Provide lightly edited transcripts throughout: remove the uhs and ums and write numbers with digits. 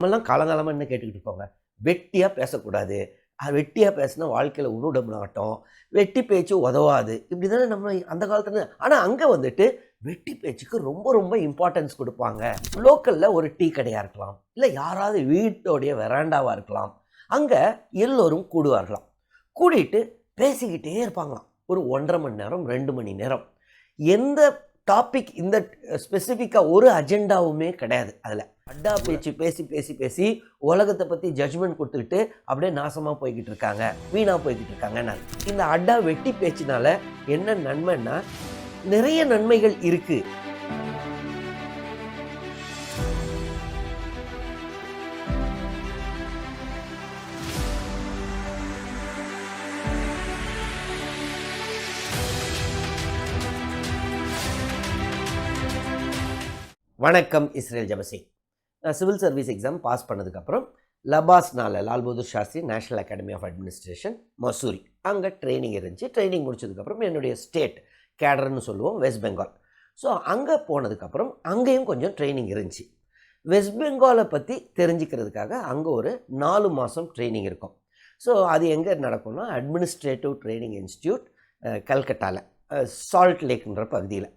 நம்மலாம் காலங்காலமாக என்ன கேட்டுக்கிட்டு இருக்கோங்க, வெட்டியாக பேசக்கூடாது. வெட்டியாக பேசினா வாழ்க்கையில் உருட மாட்டோம், வெட்டி பேச்சு உதவாது, இப்படி தானே நம்ம அந்த காலத்துல. ஆனால் அங்கே வந்துட்டு வெட்டி பேச்சுக்கு ரொம்ப ரொம்ப இம்பார்ட்டன்ஸ் கொடுப்பாங்க. லோக்கலில் ஒரு டீ கடையாக இருக்கலாம், இல்லை யாராவது வீட்டோடைய வெராண்டாவாக இருக்கலாம், அங்கே எல்லோரும் கூடுவார்களாம். கூடிட்டு பேசிக்கிட்டே இருப்பாங்களாம். ஒரு 1.5 மணி நேரம் 2 மணி நேரம். எந்த டாபிக் இந்த ஸ்பெசிஃபிக்காக ஒரு அஜெண்டாவுமே கிடையாது. அதில் அட்டா பேச்சு பேசி பேசி பேசி உலகத்தை பற்றி ஜட்ஜ்மெண்ட் கொடுத்துக்கிட்டு அப்படியே நாசமாக போய்கிட்டு இருக்காங்க, வீணாக போய்கிட்டு இருக்காங்க. இந்த அட்டா வெட்டி பேச்சினால என்ன நன்மைன்னா, நிறைய நன்மைகள் இருக்குது. வணக்கம், இஸ்ரேல் ஜபசி. நான் சிவில் சர்வீஸ் எக்ஸாம் பாஸ் பண்ணதுக்கப்புறம் லபாஸ்னால Lal Bahadur Shastri National Academy of Administration Mussoorie அங்கே ட்ரைனிங் இருந்துச்சு. ட்ரைனிங் முடிச்சதுக்கப்புறம் என்னுடைய ஸ்டேட் கேடர்னு சொல்லுவோம், வெஸ்ட் பெங்கால். ஸோ அங்கே போனதுக்கப்புறம் அங்கேயும் கொஞ்சம் ட்ரைனிங் இருந்துச்சு. வெஸ்ட் பெங்காலை பற்றி தெரிஞ்சுக்கிறதுக்காக அங்கே ஒரு 4 மாதம் ட்ரைனிங் இருக்கும். ஸோ அது எங்கே நடக்கும்னா, அட்மினிஸ்ட்ரேட்டிவ் ட்ரைனிங் இன்ஸ்டியூட் கல்கட்டாவில், சால்ட் லேக்ன்ற பகுதியில்.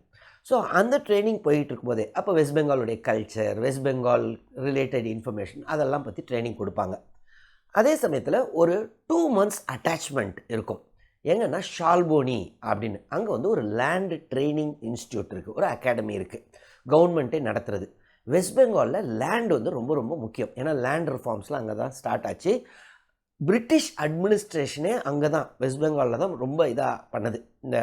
ஸோ அந்த ட்ரைனிங் போயிட்டு இருக்கும்போதே அப்போ வெஸ்ட் பெங்காலுடைய culture, West Bengal related information அதெல்லாம் பற்றி ட்ரைனிங் கொடுப்பாங்க. அதே சமயத்தில் ஒரு 2 months அட்டாச்மெண்ட் இருக்கும். எங்கன்னா ஷால்போனி அப்படின்னு அங்கே வந்து ஒரு லேண்ட் ட்ரைனிங் இன்ஸ்டியூட் இருக்குது, ஒரு அகாடமி இருக்குது, கவர்மெண்ட்டே நடத்துறது. வெஸ்ட் பெங்காலில் லேண்ட் வந்து ரொம்ப ரொம்ப முக்கியம். ஏன்னா லேண்ட் ரிஃபார்ம்ஸ்லாம் அங்கே தான் ஸ்டார்ட் ஆச்சு. பிரிட்டிஷ் அட்மினிஸ்ட்ரேஷனே அங்கே தான், வெஸ்ட் பெங்காலில் தான் ரொம்ப இதாக பண்ணது. இந்த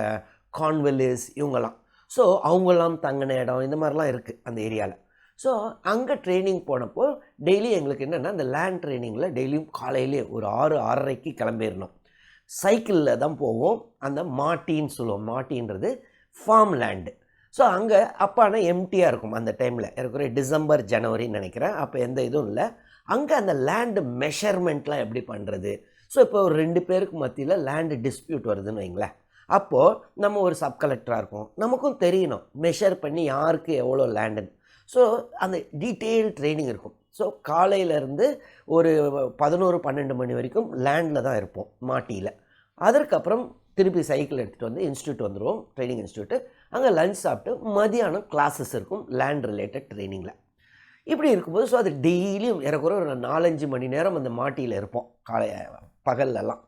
கான்வெல்லிஸ் இவங்கெல்லாம், ஸோ அவங்கெல்லாம் தங்கின இடம் இந்த மாதிரிலாம் இருக்குது அந்த ஏரியாவில். ஸோ அங்கே ட்ரைனிங் போனப்போ டெய்லி எங்களுக்கு என்னென்னா, அந்த லேண்ட் ட்ரைனிங்கில் டெய்லியும் காலையிலே ஒரு 6-6:30 கிளம்பிடணும். சைக்கிளில் தான் போவோம். அந்த மாட்டின்னு சொல்லுவோம், மாட்டின்றது ஃபார்ம் லேண்டு. ஸோ அங்கே அப்பானா எம்டியாக இருக்கும் அந்த டைமில், எனக்கு ஒரு டிசம்பர் ஜனவரின்னு நினைக்கிறேன். அப்போ எந்த இதுவும் இல்லை. அங்கே அந்த லேண்டு மெஷர்மெண்ட்லாம் எப்படி பண்ணுறது. ஸோ இப்போ ஒரு 2 பேருக்கு மத்தியில் லேண்டு டிஸ்பியூட் வருதுன்னு வைங்களேன். அப்போது நம்ம ஒரு சப் கலெக்டராக இருக்கும், நமக்கும் தெரியணும் மெஷர் பண்ணி யாருக்கு எவ்வளோ லேண்டுன்னு. ஸோ அந்த டீட்டெயில் ட்ரைனிங் இருக்கும். ஸோ காலையிலேருந்து ஒரு 11-12 மணி வரைக்கும் லேண்டில் தான் இருப்போம், மாட்டியில். அதற்கப்புறம் திருப்பி சைக்கிள் எடுத்துகிட்டு வந்து இன்ஸ்டியூட் வந்துடுவோம், ட்ரைனிங் இன்ஸ்டியூட்டு. அங்கே லஞ்ச் சாப்பிட்டு மதியானம் கிளாஸஸ் இருக்கும் லேண்ட் ரிலேட்டட் ட்ரைனிங்கில். இப்படி இருக்கும்போது ஸோ அது டெய்லியும் ஏறக்குறை ஒரு 4-5 மணி நேரம் அந்த மாட்டியில் இருப்போம் பகல்லலாம்.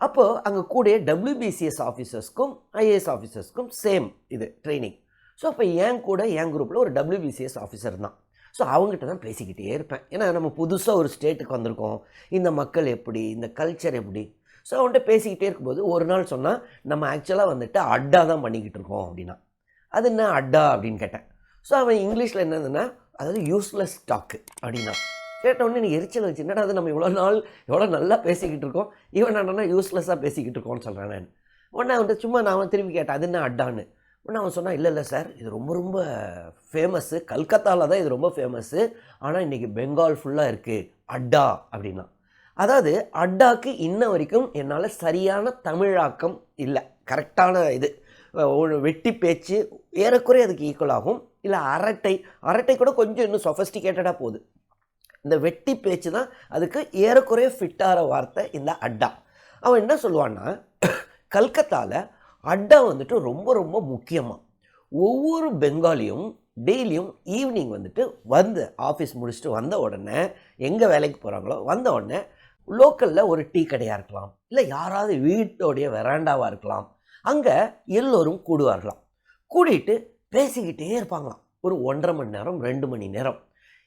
அப்போது அங்கே கூட WBCS ஆஃபீஸர்ஸ்க்கும் ஐஏஎஸ் ஆஃபீஸர்ஸ்க்கும் சேம் இது ட்ரைனிங். ஸோ அப்போ என் கூட என் குரூப்பில் ஒரு WBCS ஆஃபீஸர் தான். ஸோ அவங்ககிட்ட தான் பேசிக்கிட்டே இருப்பேன். ஏன்னா நம்ம புதுசாக ஒரு ஸ்டேட்டுக்கு வந்திருக்கோம், இந்த மக்கள் எப்படி, இந்த கல்ச்சர் எப்படி. ஸோ அவன்கிட்ட பேசிக்கிட்டே இருக்கும்போது ஒரு நாள் சொன்னால், நம்ம ஆக்சுவலாக வந்துட்டு அட்டா தான் பண்ணிக்கிட்டு இருக்கோம் அப்படின்னா. அது என்ன அட்டா அப்படின்னு கேட்டேன். ஸோ அவன் இங்கிலீஷில் என்னதுன்னா, அதாவது யூஸ்லெஸ் டாக்கு அப்படின்னா. கேட்டவுடனே நீ எரிச்சல் வச்சு, என்னடா அது நம்ம எவ்வளோ நல்லா பேசிக்கிட்டு இருக்கோம், இவன் என்னன்னா யூஸ்லெஸ்ஸாக பேசிக்கிட்டு இருக்கோன்னு சொல்கிறேன் நான். உடனே அவன்கிட்ட சும்மா நான் திரும்பி கேட்டேன், அது என்ன அட்டான்னு. உடனே அவன் சொன்னான், இல்லை சார், இது ரொம்ப ரொம்ப ஃபேமஸ்ஸு, கல்கத்தாவில் தான் இது ரொம்ப ஃபேமஸ்ஸு, ஆனால் இன்றைக்கி பெங்கால் ஃபுல்லாக இருக்குது அட்டா அப்படின்னா. அதாவது அட்டாக்கு இன்ன வரைக்கும் என்னால் சரியான தமிழாக்கம் இல்லை, கரெக்டான இது வெட்டி பேச்சு ஏறக்குறைய அதுக்கு ஈக்குவலாகும். இல்லை அரட்டை கூட கொஞ்சம் இன்னும் சொஃபஸ்டிகேட்டடாக போகுது. இந்த வெட்டி பேச்சு தான் அதுக்கு ஏறக்குறைய ஃபிட்டாகிற வார்த்தை இந்த அட்டா. அவன் என்ன சொல்லுவான்னா, கல்கத்தாவில் அட்டா வந்துட்டு ரொம்ப ரொம்ப முக்கியமாக. ஒவ்வொரு பெங்காலியும் டெய்லியும் ஈவினிங் வந்துட்டு வந்து ஆஃபீஸ் முடிச்சுட்டு வந்த உடனே, எங்கே வேலைக்கு போகிறாங்களோ வந்த உடனே லோக்கலில் ஒரு டீ கடையாக இருக்கலாம், இல்லை யாராவது வீட்டோடைய வெராண்டாவாக இருக்கலாம், அங்கே எல்லோரும் கூடுவார்களாம். கூடிட்டு பேசிக்கிட்டே இருப்பாங்களாம். ஒரு 1.5 மணி நேரம் 2 மணி நேரம்.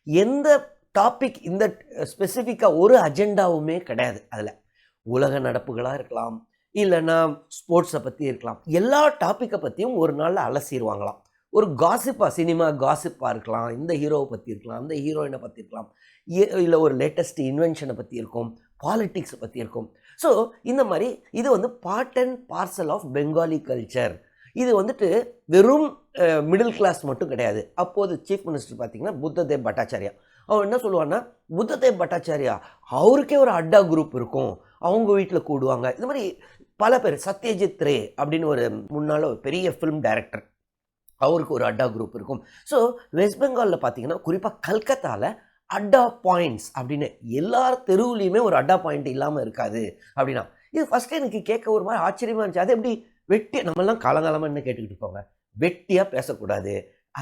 எந்த டாபிக் இந்த ஸ்பெசிஃபிக்காக ஒரு அஜெண்டாவுமே கிடையாது. அதில் உலக நடப்புகளாக இருக்கலாம், இல்லைன்னா ஸ்போர்ட்ஸை பற்றி இருக்கலாம், எல்லா டாப்பிக்கை பற்றியும் ஒரு நாளில் அலசிடுவாங்களாம். ஒரு காசிப்பாக, சினிமா காசிப்பாக இருக்கலாம், இந்த ஹீரோவை பற்றி இருக்கலாம், அந்த ஹீரோயினை பற்றி இருக்கலாம், இல்லை ஒரு லேட்டஸ்ட் இன்வென்ஷனை பற்றி இருக்கும், பாலிட்டிக்ஸை பற்றி இருக்கும். ஸோ இந்த மாதிரி இது வந்து part and parcel of Bengali culture. இது வந்துட்டு வெறும் மிடில் கிளாஸ் மட்டும் கிடையாது. அப்போது சீஃப் மினிஸ்டர் பார்த்திங்கன்னா புத்ததேவ் பட்டாச்சாரியா. அவன் என்ன சொல்லுவான்னா, புத்ததேவ் பட்டாச்சாரியா அவருக்கே ஒரு அட்டா குரூப் இருக்கும், அவங்க வீட்டில் கூடுவாங்க. இந்த மாதிரி பல பேர், சத்யஜித் ரே அப்படின்னு ஒரு முன்னால் ஒரு பெரிய ஃபிலிம் டைரக்டர், அவருக்கு ஒரு அட்டா குரூப் இருக்கும். ஸோ வெஸ்ட் பெங்காலில் பார்த்தீங்கன்னா, குறிப்பாக கல்கத்தாவில் அட்டா பாயிண்ட்ஸ் அப்படின்னு எல்லார் தெருவுலையுமே ஒரு அட்டா பாயிண்ட் இல்லாமல் இருக்காது அப்படின்னா இது ஃபஸ்ட்டு எனக்கு கேட்க ஒரு மாதிரி ஆச்சரியமாக இருந்துச்சு. அது எப்படி வெட்டி நம்மெல்லாம் காலங்காலமாக என்ன கேட்டுக்கிட்டு இருக்கோங்க, வெட்டியாக பேசக்கூடாது,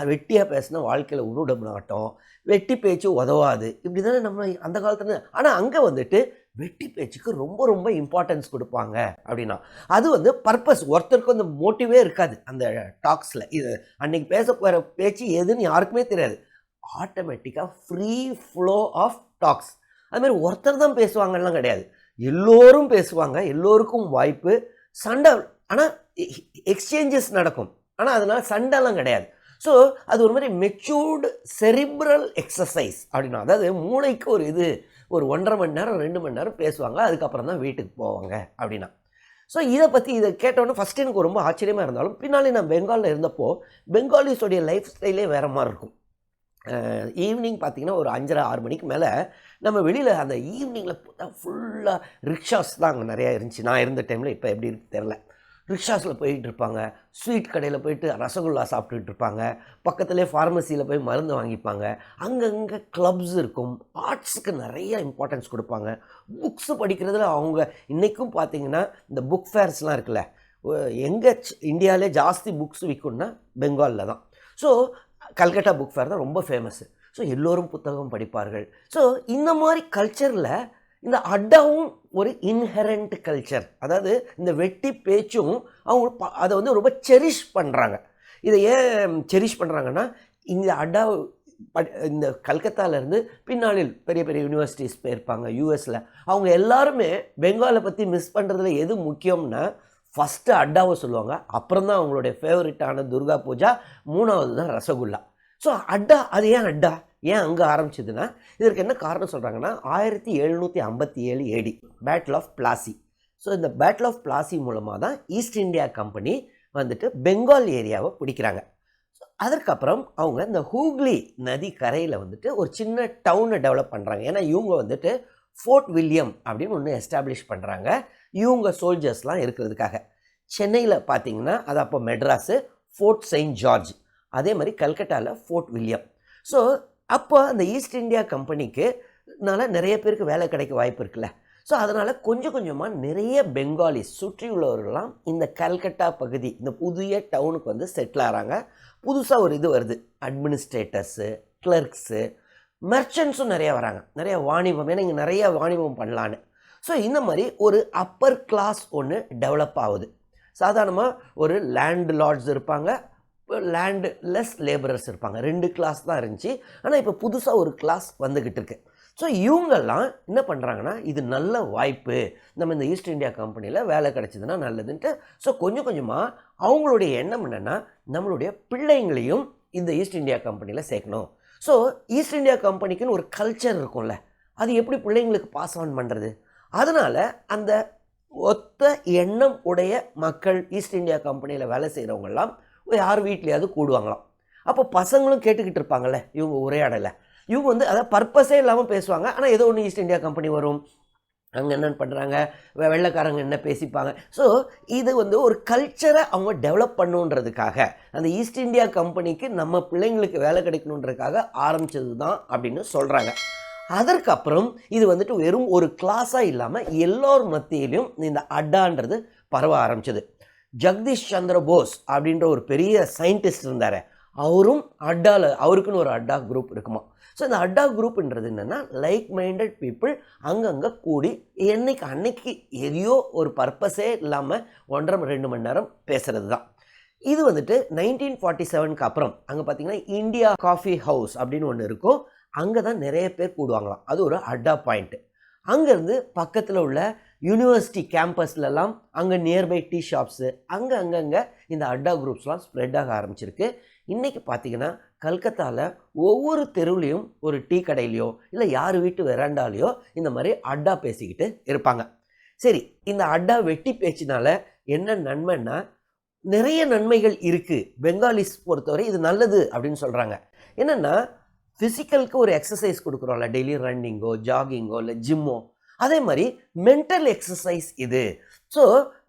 வெட்டியாக பேசினா வாழ்க்கையில் உருட மாட்டோம், வெட்டி பேச்சு உதவாது, இப்படி தானே நம்ம அந்த காலத்துல. ஆனால் அங்கே வந்துட்டு வெட்டி பேச்சுக்கு ரொம்ப ரொம்ப இம்பார்ட்டன்ஸ் கொடுப்பாங்க அப்படின்னா அது வந்து பர்பஸ். ஒருத்தருக்கு அந்த மோட்டிவே இருக்காது அந்த டாக்ஸில். இது அன்னைக்கு பேச போகிற பேச்சு எதுன்னு யாருக்குமே தெரியாது. ஆட்டோமேட்டிக்காக ஃப்ரீ ஃப்ளோ ஆஃப் டாக்ஸ். அதுமாதிரி ஒருத்தர் தான் பேசுவாங்கலாம் கிடையாது, எல்லோரும் பேசுவாங்க, எல்லோருக்கும் வாய்ப்பு. சண்டை ஆனால் எக்ஸ்சேஞ்சஸ் நடக்கும், ஆனால் அதனால் சண்டைலாம் கிடையாது. ஸோ அது ஒரு மாதிரி மெச்சூர்டு செரிப்ரல் எக்ஸசைஸ் அப்படின்னா, அதாவது மூளைக்கு ஒரு இது ஒரு 1.5 மணி நேரம் 2 மணி நேரம் பேசுவாங்க, அதுக்கப்புறம் தான் வீட்டுக்கு போவாங்க அப்படின்னா. ஸோ இதை பற்றி இதை கேட்டோன்னே ஃபஸ்ட்டு எனக்கு ரொம்ப ஆச்சரியமாக இருந்தாலும் பின்னாலே நான் பெங்காலில் இருந்தப்போ பெங்காலிஸோடைய லைஃப் ஸ்டைலே வேறு மாதிரி இருக்கும். ஈவினிங் பார்த்திங்கன்னா ஒரு 5:30 6 மணிக்கு மேலே நம்ம வெளியில் அந்த ஈவினிங்கில் பார்த்தா ஃபுல்லாக ரிக்ஷாஸ் தான் அங்கே நிறையா இருந்துச்சு. நான் இருந்த டைமில் இப்போ எப்படி இருக்கு தெரில. ரிக்ஷாஸில் போயிட்டு இருப்பாங்க, ஸ்வீட் கடையில் போயிட்டு ரசகுல்லா சாப்பிட்டுட்டு இருப்பாங்க, பக்கத்துலேயே ஃபார்மசியில் போய் மருந்து வாங்கிப்பாங்க, அங்கங்கே கிளப்ஸ் இருக்கும், ஆர்ட்ஸுக்கு நிறைய இம்பார்ட்டன்ஸ் கொடுப்பாங்க, புக்ஸு படிக்கிறதுல அவங்க இன்றைக்கும் பார்த்திங்கன்னா இந்த புக் ஃபேர்ஸ்லாம் இருக்குல்ல, எங்கே இந்தியாவிலே ஜாஸ்தி புக்ஸ் விற்கும்னா பெங்காலில் தான். ஸோ கல்கட்டா புக் ஃபேர் தான் ரொம்ப ஃபேமஸ்ஸு. ஸோ எல்லோரும் புத்தகம் படிப்பார்கள். ஸோ இந்த மாதிரி கல்ச்சரில் இந்த அட்டாவும் ஒரு இன்ஹெரண்ட் கல்ச்சர். அதாவது இந்த வெட்டி பேச்சும் அவங்க அதை வந்து ரொம்ப செரிஷ் பண்ணுறாங்க. இதை ஏன் செரிஷ் பண்ணுறாங்கன்னா, இந்த அட்டா இந்த கல்கத்தாவிலேருந்து பின்னாளில் பெரிய பெரிய யூனிவர்சிட்டிஸ் போயிருப்பாங்க யூஎஸில். அவங்க எல்லாருமே பெங்காலை பற்றி மிஸ் பண்ணுறதுல எது முக்கியம்னா ஃபஸ்ட்டு அட்டாவை சொல்லுவாங்க, அப்புறம் தான் அவங்களுடைய ஃபேவரட்டான துர்கா பூஜா, 3வது தான் ரசகுல்லா. ஸோ அட்டா அது ஏன் அங்கே ஆரம்பிச்சதுன்னா இதற்கு என்ன காரணம் சொல்கிறாங்கன்னா 1757 ஏடி பேட்டில் ஆஃப் பிளாசி. ஸோ இந்த பேட்டில் ஆஃப் பிளாசி மூலமாக தான் ஈஸ்ட் இந்தியா கம்பெனி வந்துட்டு பெங்கால் ஏரியாவை பிடிக்கிறாங்க. ஸோ அதற்கப்புறம் அவங்க இந்த ஹூக்ளி நதி கரையில் வந்துட்டு ஒரு சின்ன டவுனை டெவலப் பண்ணுறாங்க. ஏன்னா இவங்க வந்துட்டு ஃபோர்ட் வில்லியம் அப்படின்னு ஒன்று எஸ்டாப்ளிஷ் பண்ணுறாங்க இவங்க சோல்ஜர்ஸ்லாம் இருக்கிறதுக்காக. சென்னையில் பார்த்தீங்கன்னா அது அப்போ மெட்ராஸு, ஃபோர்ட் செயின்ட் ஜார்ஜ், அதே மாதிரி கல்கட்டாவில் ஃபோர்ட் வில்லியம். ஸோ அப்போ அந்த ஈஸ்ட் இந்தியா கம்பெனிக்குனால நிறைய பேருக்கு வேலை கிடைக்க வாய்ப்பு இருக்குல்ல. ஸோ அதனால் கொஞ்சம் கொஞ்சமாக நிறைய பெங்காலிஸ் சுற்றி உள்ளவர்கள்லாம் இந்த கல்கட்டா பகுதி இந்த புதிய டவுனுக்கு வந்து செட்டில் ஆகிறாங்க. புதுசாக ஒரு இது வருது, அட்மினிஸ்ட்ரேட்டர்ஸு, கிளர்க்ஸு, மெர்ச்சன்ட்ஸும் நிறையா வராங்க, நிறைய வாணிபம். ஏன்னா இங்கே நிறைய வாணிபம் பண்ணலான்னு. ஸோ இந்த மாதிரி ஒரு அப்பர் கிளாஸ் ஒன்று டெவலப் ஆகுது. சாதாரணமாக ஒரு லேண்ட் லார்ட்ஸ் இருப்பாங்க, லேண்டு லெஸ் லேபரர்ஸ் இருப்பாங்க, 2 கிளாஸ் தான் இருந்துச்சு. ஆனால் இப்போ புதுசாக ஒரு கிளாஸ் வந்துக்கிட்டு இருக்கு. ஸோ இவங்கெல்லாம் என்ன பண்ணுறாங்கன்னா, இது நல்ல வாய்ப்பு, நம்ம இந்த ஈஸ்ட் இந்தியா கம்பெனியில் வேலை கிடச்சிதுன்னா நல்லதுன்ட்டு. ஸோ கொஞ்சம் கொஞ்சமாக அவங்களுடைய எண்ணம் என்னென்னா, நம்மளுடைய பிள்ளைங்களையும் இந்த ஈஸ்ட் இந்தியா கம்பெனியில் சேர்க்கணும். ஸோ ஈஸ்ட் இந்தியா கம்பெனிக்குன்னு ஒரு கல்ச்சர் இருக்கும்ல, அது எப்படி பிள்ளைங்களுக்கு பாஸ் ஆன் பண்ணுறது? அதனால் அந்த ஒத்த எண்ணம் உடைய மக்கள் ஈஸ்ட் இந்தியா கம்பெனியில் வேலை செய்கிறவங்கெல்லாம் யார் வீட்லையாவது கூடுவாங்களாம். அப்போ பசங்களும் கேட்டுக்கிட்டு இருப்பாங்கள்ல இவங்க உரையாடலை. இவங்க வந்து அதாவது பர்பஸே இல்லாமல் பேசுவாங்க. ஆனால் ஏதோ ஒன்று ஈஸ்ட் இந்தியா கம்பெனி வரும், அங்கே என்னென்னு பண்ணுறாங்க, வெள்ளைக்காரங்க என்ன பேசிப்பாங்க. ஸோ இது வந்து ஒரு கல்ச்சரை அவங்க டெவலப் பண்ணுன்றதுக்காக, அந்த ஈஸ்ட் இந்தியா கம்பெனிக்கு நம்ம பிள்ளைங்களுக்கு வேலை கிடைக்கணுன்றதுக்காக ஆரம்பித்தது தான் அப்படின்னு சொல்கிறாங்க. அதற்கப்புறம் இது வந்துட்டு வெறும் ஒரு கிளாஸாக இல்லாமல் எல்லோர் மத்தியிலையும் இந்த அட்டான்றது பரவ ஆரம்பிச்சது. ஜெகதீஷ் சந்திர போஸ் அப்படின்ற ஒரு பெரிய சயின்டிஸ்ட் இருந்தார், அவரும் அவருக்குன்னு ஒரு அட்டா குரூப் இருக்குமா. ஸோ இந்த அட்டா குரூப்ன்றது என்னென்னா, லைக் மைண்டட் பீப்புள் அங்கங்கே கூடி அன்னைக்கு எதையோ ஒரு பர்பஸே இல்லாமல் 1.5-2 மணி நேரம் பேசுகிறது தான். இது வந்துட்டு 1947க்கு அப்புறம் அங்கே பார்த்திங்கன்னா இந்தியா காஃபி ஹவுஸ் அப்படின்னு ஒன்று இருக்கும், அங்கே தான் நிறைய பேர் கூடுவாங்களாம். அது ஒரு அட்டா பாயிண்ட்டு. அங்கேருந்து பக்கத்தில் உள்ள யூனிவர்சிட்டி கேம்பஸ்லலாம் அங்கே நியர்பை டீ ஷாப்ஸு அங்கங்கே இந்த அட்டா குரூப்ஸ்லாம் ஸ்ப்ரெட் ஆக ஆரம்பிச்சிருக்கு. இன்றைக்கி பார்த்திங்கன்னா கல்கத்தாவில் ஒவ்வொரு தெருவுலேயும் ஒரு டீ கடையிலையோ இல்லை யார் வீட்டு வெராண்டாலேயோ இந்த மாதிரி அட்டா பேசிக்கிட்டு இருப்பாங்க. சரி, இந்த அட்டா வெட்டி பேச்சினால என்ன நன்மைன்னா, நிறைய நன்மைகள் இருக்குது. பெங்காலிஸ் பொறுத்தவரை இது நல்லது அப்படின்னு சொல்கிறாங்க. என்னென்னா, ஃபிசிக்கலுக்கு ஒரு எக்ஸசைஸ் கொடுக்குறோம்ல, டெய்லி ரன்னிங்கோ ஜாகிங்கோ இல்லை ஜிம்மோ, அதே மாதிரி மென்டல் எக்ஸசைஸ் இது. ஸோ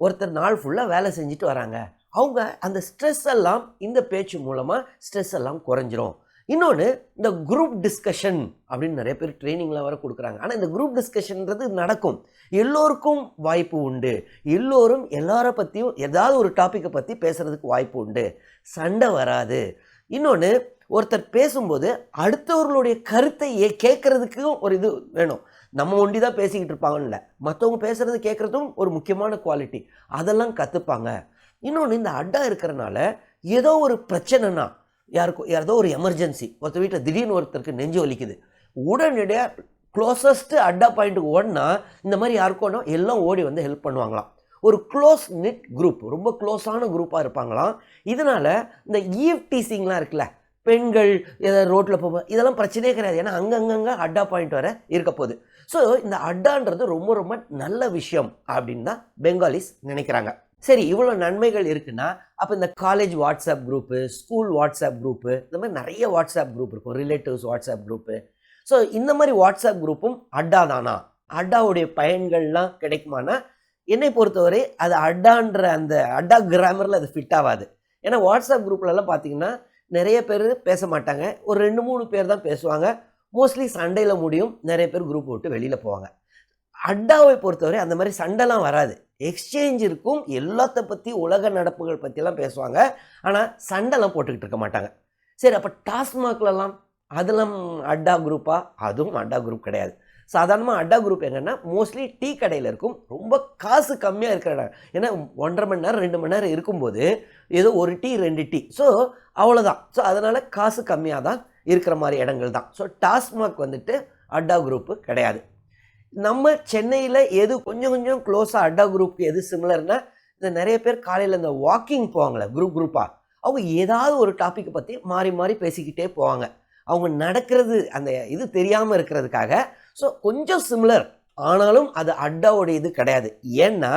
ஒருத்தர் நாள் ஃபுல்லாக வேலை செஞ்சுட்டு வராங்க, அவங்க அந்த ஸ்ட்ரெஸ் எல்லாம் இந்த பேச்சு மூலமாக ஸ்ட்ரெஸ் எல்லாம் குறைஞ்சிரும். இன்னொன்று, இந்த குரூப் டிஸ்கஷன் அப்படின்னு நிறைய பேர் ட்ரைனிங்லாம் வர கொடுக்குறாங்க. ஆனால் இந்த குரூப் டிஸ்கஷன்றது நடக்கும், எல்லோருக்கும் வாய்ப்பு உண்டு, எல்லோரும் எல்லாரை பற்றியும் ஏதாவது ஒரு டாப்பிக்கை பற்றி பேசுகிறதுக்கு வாய்ப்பு உண்டு, சண்டை வராது. இன்னொன்று, ஒருத்தர் பேசும்போது அடுத்தவர்களுடைய கருத்தை கேட்குறதுக்கும் ஒரு இது வேணும். நம்ம ஒண்டி தான் பேசிக்கிட்டு இருப்பாங்கன்னு இல்லை, மற்றவங்க பேசுகிறது கேட்குறதும் ஒரு முக்கியமான குவாலிட்டி, அதெல்லாம் கற்றுப்பாங்க. இன்னொன்று, இந்த அட்டா இருக்கிறனால ஏதோ ஒரு பிரச்சனைனா, ஏதோ ஒரு எமர்ஜென்சி, ஒருத்தர் வீட்டில் திடீர்னு ஒருத்தருக்கு நெஞ்சு வலிக்குது, உடனடியாக க்ளோசஸ்ட்டு அட்டா பாயிண்ட்டுக்கு ஓடினா இந்த மாதிரி யாருக்கோனா எல்லாம் ஓடி வந்து ஹெல்ப் பண்ணுவாங்களாம். ஒரு க்ளோஸ் நிட் குரூப், ரொம்ப க்ளோஸான குரூப்பாக இருப்பாங்களாம். இதனால் இந்த ஈவ் டீசிங்லாம் இருக்குல்ல, பெண்கள் ஏதாவது ரோட்டில் போக இதெல்லாம் பிரச்சனையே கிடையாது. ஏன்னா அங்கங்கே அட்டா பாயிண்ட் வர இருக்க போகுது. ஸோ இந்த அட்டான்றது ரொம்ப ரொம்ப நல்ல விஷயம் அப்படின்னு தான் பெங்காலிஸ் நினைக்கிறாங்க. சரி, இவ்வளோ நன்மைகள் இருக்குன்னா அப்போ இந்த college WhatsApp group, school WhatsApp group, இந்த மாதிரி நிறைய வாட்ஸ்அப் குரூப் இருக்கும், ரிலேட்டிவ்ஸ் வாட்ஸ்அப் குரூப்பு. ஸோ இந்த மாதிரி வாட்ஸ்அப் குரூப்பும் அட்டா தானா? அட்டாவுடைய பயன்கள்லாம் கிடைக்குமானா, என்னை பொறுத்தவரை அது அட்டான்ற அந்த அட்டா கிராமரில் அது ஃபிட் ஆகாது. ஏன்னா வாட்ஸ்அப் குரூப்லலாம் பார்த்தீங்கன்னா நிறைய பேர் பேச மாட்டாங்க, ஒரு 2-3 பேர் தான் பேசுவாங்க, மோஸ்ட்லி சண்டையில் முடியும், நிறைய பேர் குரூப் விட்டு வெளியில் போவாங்க. அட்டாவை பொறுத்தவரை அந்த மாதிரி சண்டைலாம் வராது, எக்ஸ்சேஞ்ச் இருக்கும், எல்லாத்த பற்றி உலக நடப்புகள் பற்றிலாம் பேசுவாங்க, ஆனால் சண்டைலாம் போட்டுக்கிட்டு இருக்க மாட்டாங்க. சரி, அப்போ டாஸ்மாக்லலாம் அதெல்லாம் அட்டா குரூப்பா? அதுவும் அட்டா குரூப் கிடையாது. சாதாரணமாக அட்டா குரூப் எங்கன்னா மோஸ்ட்லி டீ கடையில் இருக்கும், ரொம்ப காசு கம்மியாக இருக்கிற இடம். ஏன்னா 1.5 மணி நேரம் 2 மணி நேரம் இருக்கும்போது ஏதோ 1 டீ 2 டீ, ஸோ அவ்வளோதான். ஸோ அதனால் காசு கம்மியாக தான் இருக்கிற மாதிரி இடங்கள் தான். ஸோ டாஸ்மாக் வந்துட்டு அட்டா குரூப்பு கிடையாது. நம்ம சென்னையில் எது கொஞ்சம் கொஞ்சம் க்ளோஸாக அட்டா குரூப்புக்கு எது சிமிலர்னா, இந்த நிறைய பேர் காலையில் இந்த வாக்கிங் போவாங்களே குரூப்பாக, அவங்க ஏதாவது ஒரு டாப்பிக்கை பற்றி மாறி மாறி பேசிக்கிட்டே போவாங்க. அவங்க நடக்கிறது அந்த இது தெரியாமல் இருக்கிறதுக்காக. ஸோ கொஞ்சம் சிமிலர், ஆனாலும் அது அட்டாவோடைய இது கிடையாது. ஏன்னா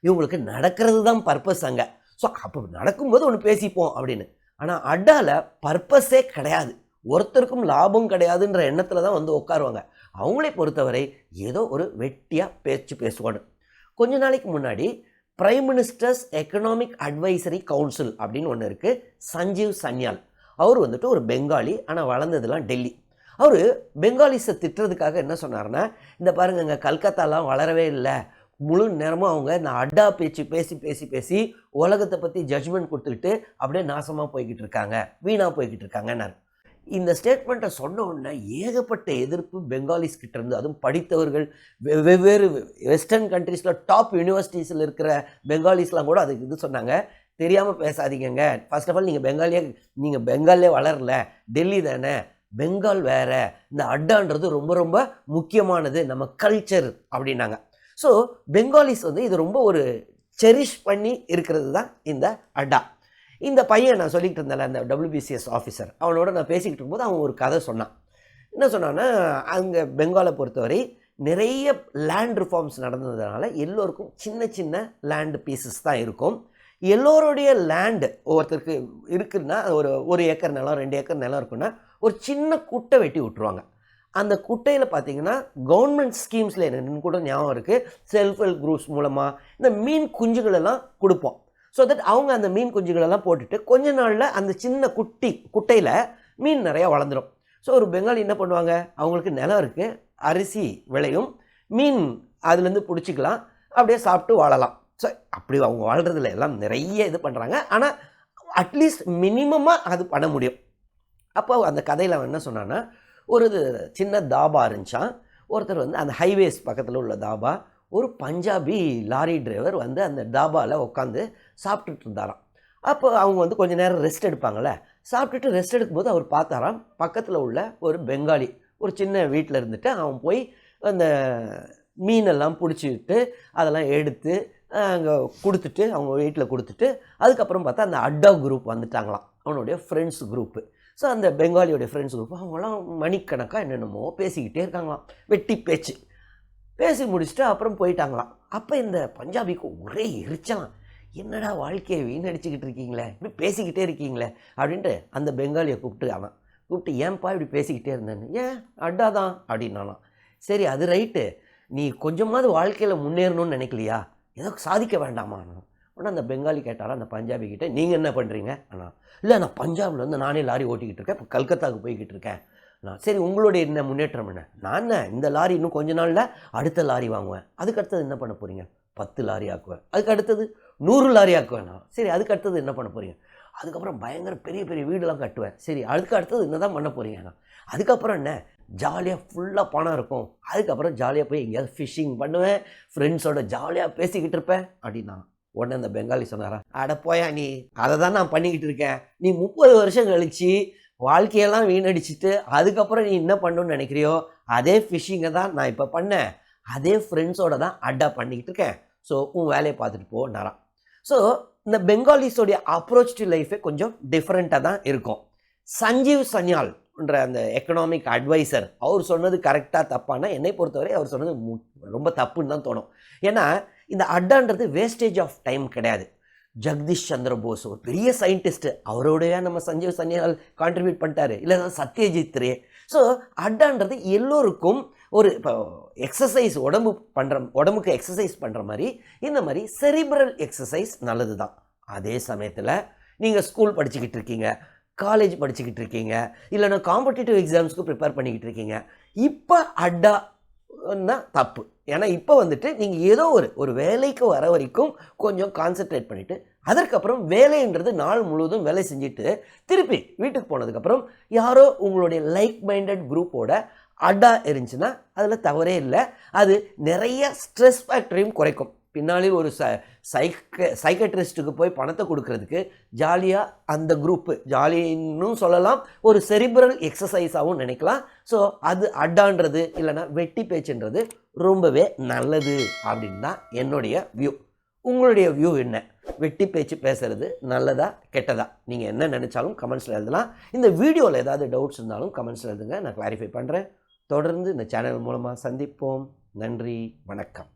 இவங்களுக்கு நடக்கிறது தான் பர்பஸ் அங்கே. ஸோ அப்போ நடக்கும்போது ஒன்று பேசிப்போம் அப்படின்னு. ஆனால் அட்டாவில் பர்பஸே கிடையாது, ஒருத்தருக்கும் லாபம் கிடையாதுன்ற எண்ணத்தில் தான் வந்து உட்காருவாங்க. அவங்களே பொறுத்தவரை ஏதோ ஒரு வெட்டியாக பேசுவாங்க. கொஞ்ச நாளைக்கு முன்னாடி prime ministers economic advisory council அப்படின்னு ஒன்று இருக்குது, சஞ்சீவ் சன்யால். அவர் வந்துட்டு ஒரு பெங்காலி, ஆனால் வளர்ந்ததுலாம் டெல்லி. அவர் பெங்காலிஸை திட்டுறதுக்காக என்ன சொன்னார்னா, இந்த பாருங்க கல்கத்தாலாம் வளரவே இல்லை, முழு நேரமும் அவங்க இந்த அட்டா பேச்சு பேசி பேசி பேசி உலகத்தை பற்றி ஜட்ஜ்மெண்ட் கொடுத்துக்கிட்டு அப்படியே நாசமாக போய்கிட்டு இருக்காங்க, வீணாக போய்கிட்டு இருக்காங்கன்னார். இந்த ஸ்டேட்மெண்ட்டை சொன்ன உடனே ஏகப்பட்ட எதிர்ப்பு பெங்காலிஸ் கிட்ட இருந்து, அதுவும் படித்தவர்கள், வெவ்வேறு வெஸ்டர்ன் கண்ட்ரீஸில் டாப் யூனிவர்சிட்டிஸில் இருக்கிற பெங்காலிஸ்லாம் கூட அதுக்கு இது சொன்னாங்க, தெரியாமல் பேசாதீங்க, ஃபர்ஸ்ட் ஆஃப் ஆல் நீங்கள் பெங்காலே வளரல, டெல்லி தானே, பெங்கால் வேறு, இந்த அட்டான்றது ரொம்ப ரொம்ப முக்கியமானது நம்ம கல்ச்சர் அப்படின்னாங்க. ஸோ பெங்காலிஸ் வந்து இது ரொம்ப ஒரு செரிஷ் பண்ணி இருக்கிறது தான் இந்த அட்டா. இந்த பையன் நான் சொல்லிக்கிட்டு இருந்தேன், அந்த WBCS ஆஃபீஸர், அவனோட நான் பேசிக்கிட்டு இருக்கும்போது அவன் ஒரு கதை சொன்னான். என்ன சொன்னான்னா, அங்கே பெங்காலை பொறுத்தவரை நிறைய லேண்ட் ரிஃபார்ம்ஸ் நடந்ததுனால எல்லோருக்கும் சின்ன சின்ன லேண்ட் பீசஸ் தான் இருக்கும். எல்லோருடைய லேண்டு ஒருத்தருக்கு இருக்குன்னா, ஒரு ஏக்கர் நிலம் 2 ஏக்கர் நிலம் இருக்குன்னா ஒரு சின்ன குட்டை வெட்டி விட்டுருவாங்க. அந்த குட்டையில் பார்த்தீங்கன்னா கவர்மெண்ட் ஸ்கீம்ஸில் என்னென்னு கூட ஞாபகம் இருக்குது, செல்ஃப் ஹெல்ப் குரூப்ஸ் மூலமாக இந்த மீன் குஞ்சுகளெல்லாம் கொடுப்போம். ஸோ தட் அவங்க அந்த மீன் குஞ்சுகளெல்லாம் போட்டுட்டு கொஞ்ச நாளில் அந்த சின்ன குட்டையில் மீன் நிறையா வளர்ந்துடும். ஸோ ஒரு பெங்காலி என்ன பண்ணுவாங்க, அவங்களுக்கு நிலம் இருக்குது, அரிசி விளையும், மீன் அதுலேருந்து பிடிச்சிக்கலாம், அப்படியே சாப்பிட்டு வாழலாம். ஸோ அப்படி அவங்க வாழ்கிறதுல எல்லாம் நிறைய இது பண்ணுறாங்க, ஆனால் அட்லீஸ்ட் மினிமமாக அது பண்ண முடியும். அப்போ அந்த கதையில் அவன் என்ன சொன்னான்னா, ஒரு சின்ன தாபா இருந்துச்சான். ஒருத்தர் வந்து அந்த ஹைவேஸ் பக்கத்தில் உள்ள தாபா, ஒரு பஞ்சாபி லாரி டிரைவர் வந்து அந்த தாபாவில் உட்காந்து சாப்பிட்டுட்டு இருந்தாராம். அப்போ அவங்க வந்து கொஞ்சம் நேரம் ரெஸ்ட் எடுப்பாங்கள்ல, சாப்பிட்டுட்டு ரெஸ்ட் எடுக்கும்போது அவர் பார்த்தாராம், பக்கத்தில் உள்ள ஒரு பெங்காலி ஒரு சின்ன வீட்டில் இருந்துட்டு அவன் போய் அந்த மீனெல்லாம் பிடிச்சிட்டு அதெல்லாம் எடுத்து அங்கே கொடுத்துட்டு அவங்க வீட்டில் கொடுத்துட்டு, அதுக்கப்புறம் பார்த்தா அந்த அட்டா குரூப் வந்துட்டாங்களாம், அவனுடைய ஃப்ரெண்ட்ஸ் குரூப்பு. ஸோ அந்த பெங்காலியோடைய ஃப்ரெண்ட்ஸ் குரூப் அவங்களாம் மணிக்கணக்காக என்னென்னமோ பேசிக்கிட்டே இருக்காங்களாம், வெட்டி பேச்சு பேசி முடிச்சுட்டு அப்புறம் போயிட்டாங்களாம். அப்போ இந்த பஞ்சாபிக்கு ஒரே எரிச்சலாம், என்னடா வாழ்க்கையை வீணடிச்சுக்கிட்டு இருக்கீங்களே, இப்படி பேசிக்கிட்டே இருக்கீங்களே அப்படின்ட்டு அந்த பெங்காலியை கூப்பிட்டு ஏன்பா இப்படி பேசிக்கிட்டே இருந்தேன்னு, ஏன் அட்டா தான் அப்படின்னாலாம். சரி அது ரைட்டு, நீ கொஞ்சமாவது வாழ்க்கையில் முன்னேறணும்னு நினைக்கலையா, ஏதோ சாதிக்க வேண்டாமா, உடனே அந்த பெங்காலி கேட்டாரா அந்த பஞ்சாபி கிட்டே, நீங்கள் என்ன பண்ணுறீங்க அண்ணா? இல்லை நான் பஞ்சாபில் வந்து நானே லாரி ஓட்டிக்கிட்டு இருக்கேன், இப்போ கல்கத்தாவுக்கு போய்கிட்டு இருக்கேன். நான் சரி உங்களுடைய என்ன முன்னேற்றம் என்ன? நான் இந்த லாரி இன்னும் கொஞ்ச நாளில் அடுத்த லாரி வாங்குவேன். அதுக்கு அடுத்தது என்ன பண்ண போகிறீங்க? 10 லாரி ஆக்குவேன். அதுக்கு அடுத்தது 100 லாரி ஆக்குவேன். நான் சரி அதுக்கு அடுத்தது என்ன பண்ண போகிறீங்க? அதுக்கப்புறம் பயங்கர பெரிய பெரிய வீடெல்லாம் கட்டுவேன். சரி அதுக்கு அடுத்தது என்ன தான் பண்ண போகிறீங்க? நான் அதுக்கப்புறம் என்ன, ஜாலியாக ஃபுல்லாக பணம் இருக்கும், அதுக்கப்புறம் ஜாலியாக போய் எங்கேயாவது ஃபிஷ்ஷிங் பண்ணுவேன், ஃப்ரெண்ட்ஸோட ஜாலியாக பேசிக்கிட்டு இருப்பேன் அப்படின்னா. உடனே அந்த பெங்காலி சொன்னாரா, அட போயா நீ, அதை தான் நான் பண்ணிக்கிட்டு இருக்கேன். நீ 30 வருஷம் கழித்து வாழ்க்கையெல்லாம் வீணடிச்சிட்டு அதுக்கப்புறம் நீ என்ன பண்ணணும்னு நினைக்கிறியோ அதே ஃபிஷ்ஷிங்கை தான் நான் இப்போ பண்ணேன், அதே ஃப்ரெண்ட்ஸோட தான் அட்டா பண்ணிக்கிட்டு இருக்கேன். ஸோ உன் வேலையை பார்த்துட்டு போனாராம். ஸோ இந்த பெங்காலிஸோடைய அப்ரோச் டு லைஃபே கொஞ்சம் டிஃப்ரெண்ட்டாக தான் இருக்கும். சஞ்சீவ் சன்யால்ன்ற அந்த எக்கனாமிக் அட்வைசர் அவர் சொன்னது கரெக்டாக தப்பானா, என்னை பொறுத்தவரை அவர் சொன்னது ரொம்ப தப்புன்னு தான் தோணும். ஏன்னா இந்த அட்டான்றது வேஸ்டேஜ் ஆஃப் டைம் கிடையாது. ஜெகதீஷ் சந்திர போஸ் ஒரு பெரிய சயின்டிஸ்ட்டு, அவரோடைய நம்ம சஞ்சீவ் சன்யால் கான்ட்ரிபியூட் பண்ணிட்டாரு, இல்லை சத்யஜித் ரே. ஸோ அட்டான்றது எல்லோருக்கும் ஒரு இப்போ எக்ஸசைஸ் உடம்புக்கு எக்ஸசைஸ் பண்ணுற மாதிரி இந்த மாதிரி செரிப்ரல் எக்ஸசைஸ் நல்லது தான். அதே சமயத்தில் நீங்கள் ஸ்கூல் படிச்சுக்கிட்டு இருக்கீங்க, காலேஜ் படிச்சுக்கிட்டு இருக்கீங்க, இல்லைன்னா காம்படிட்டிவ் எக்ஸாம்ஸ்க்கு ப்ரிப்பேர் பண்ணிக்கிட்டு இருக்கீங்க, இப்போ அட்டான்னா தப்பு. ஏன்னா இப்போ வந்துட்டு நீங்கள் ஏதோ ஒரு வேலைக்கு வர வரைக்கும் கொஞ்சம் கான்சென்ட்ரேட் பண்ணிவிட்டு அதற்கப்புறம் வேலைன்றது நாள் முழுவதும் வேலை செஞ்சுட்டு திருப்பி வீட்டுக்கு போனதுக்கப்புறம் யாரோ உங்களுடைய லைக் மைண்டட் குரூப்போட அட்டா இருந்துச்சுன்னா அதில் தவறே இல்லை. அது நிறைய ஸ்ட்ரெஸ் ஃபேக்டரையும் குறைக்கும். பின்னாடி ஒரு சைக்கட்ரிஸ்ட்டுக்கு போய் பணத்தை கொடுக்கறதுக்கு ஜாலியாக அந்த குரூப்பு ஜாலின்னு சொல்லலாம், ஒரு செரிப்ரல் எக்ஸசைஸாகவும் நினைக்கலாம். ஸோ அது அட்டான்றது இல்லைன்னா வெட்டி பேச்சுன்றது ரொம்பவே நல்லது அப்படின்னு தான் என்னுடைய வியூ. உங்களுடைய வியூ என்ன? வெட்டி பேச்சு பேசுகிறது நல்லதா கெட்டதா? நீங்கள் என்ன நினச்சாலும் கமெண்ட்ஸில் எழுதலாம். இந்த வீடியோவில் ஏதாவது டவுட்ஸ் இருந்தாலும் கமெண்ட்ஸில் எழுதுங்க, நான் கிளாரிஃபை பண்ணுறேன். தொடர்ந்து இந்த சேனல் மூலமாக சந்திப்போம். நன்றி, வணக்கம்.